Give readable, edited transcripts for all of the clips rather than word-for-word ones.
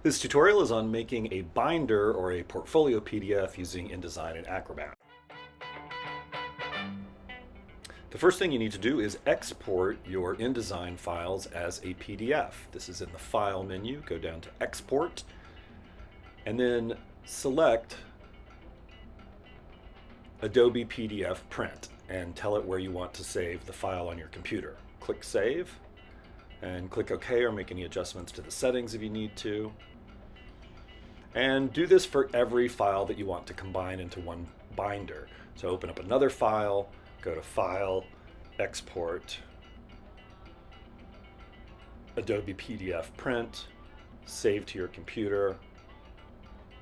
This tutorial is on making a binder or a portfolio PDF using InDesign and Acrobat. The first thing you need to do is export your InDesign files as a PDF. This is in the File menu. Go down to Export, and then select Adobe PDF Print and tell it where you want to save the file on your computer. Click Save and click OK or make any adjustments to the settings if you need to. And do this for every file that you want to combine into one binder. So open up another file, go to File, Export, Adobe PDF Print, save to your computer,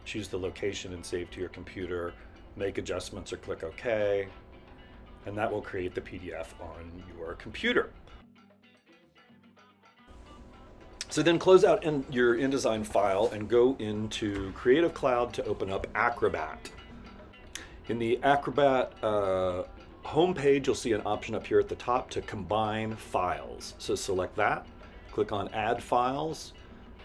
choose the location and save to your computer, make adjustments or click OK, and that will create the PDF on your computer. So then close out your InDesign file and go into Creative Cloud to open up Acrobat. In the Acrobat home page, you'll see an option up here at the top to combine files. So select that, click on Add Files,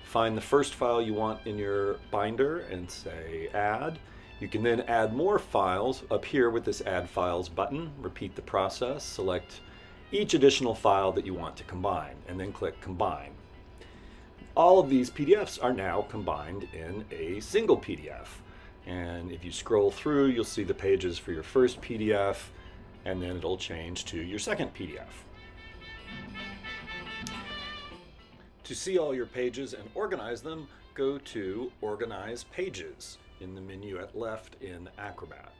find the first file you want in your binder and say Add. You can then add more files up here with this Add Files button. Repeat the process, select each additional file that you want to combine, and then click Combine. All of these PDFs are now combined in a single PDF. And if you scroll through, you'll see the pages for your first PDF, and then it'll change to your second PDF. To see all your pages and organize them, go to Organize Pages in the menu at left in Acrobat.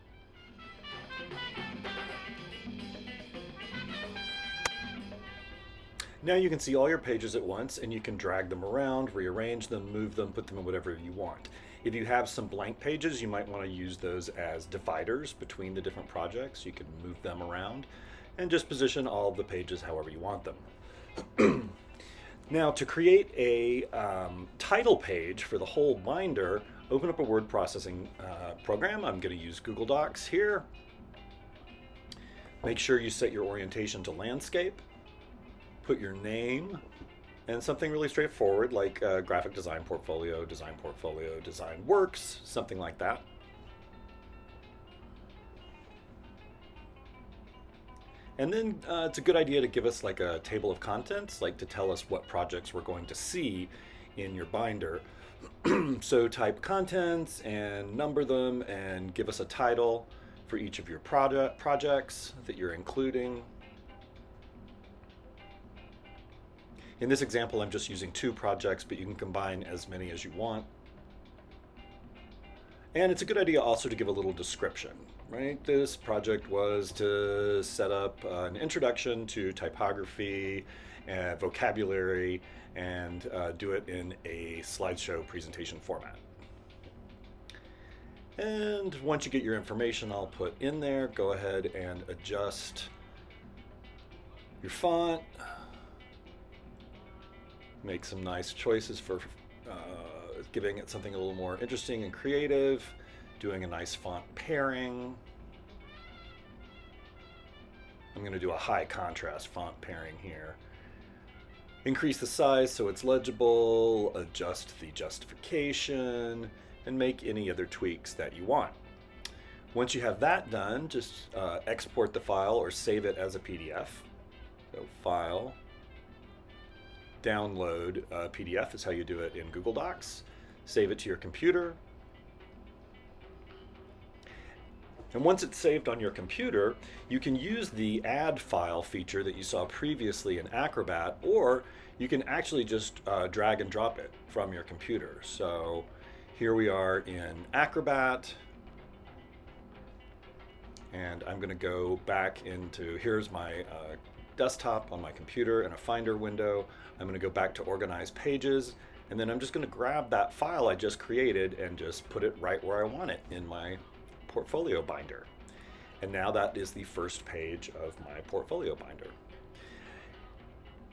Now you can see all your pages at once, and you can drag them around, rearrange them, move them, put them in whatever you want. If you have some blank pages, you might want to use those as dividers between the different projects. You can move them around and just position all of the pages however you want them. Now, to create a title page for the whole binder, open up a word processing program. I'm going to use Google Docs here. Make sure you set your orientation to landscape. Put your name and something really straightforward like graphic design portfolio, design works, something like that. And then it's a good idea to give us like a table of contents, like to tell us what projects we're going to see in your binder. So type contents and number them and give us a title for each of your projects that you're including. In this example, I'm just using 2 projects, but you can combine as many as you want. And it's a good idea also to give a little description, right? This project was to set up an introduction to typography and vocabulary and do it in a slideshow presentation format. And once you get your information all put in there, go ahead and adjust your font. Make some nice choices for giving it something a little more interesting and creative, doing a nice font pairing. I'm going to do a high contrast font pairing here. Increase the size so it's legible, adjust the justification, and make any other tweaks that you want. Once you have that done, just export the file or save it as a PDF. So File, Download PDF is how you do it in Google Docs. Save it to your computer. And once it's saved on your computer, you can use the Add File feature that you saw previously in Acrobat, or you can actually just drag and drop it from your computer. So here we are in Acrobat, and I'm going to go back into, here's my desktop on my computer and a Finder window. I'm going to go back to Organize Pages, and then I'm just going to grab that file I just created and just put it right where I want it in my portfolio binder. And now that is the first page of my portfolio binder.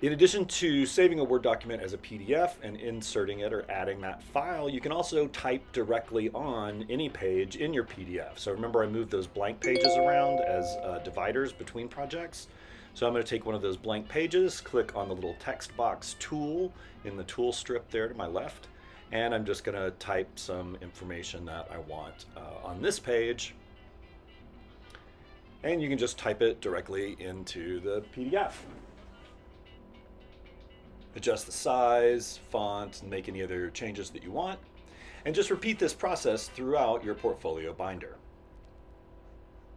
In addition to saving a Word document as a PDF and inserting it or adding that file, you can also type directly on any page in your PDF. So remember, I moved those blank pages around as dividers between projects. So I'm going to take one of those blank pages, click on the little text box tool in the tool strip there to my left, And I'm just going to type some information that I want on this page. And you can just type it directly into the PDF. Adjust the size, font, and make any other changes that you want. And just repeat this process throughout your portfolio binder.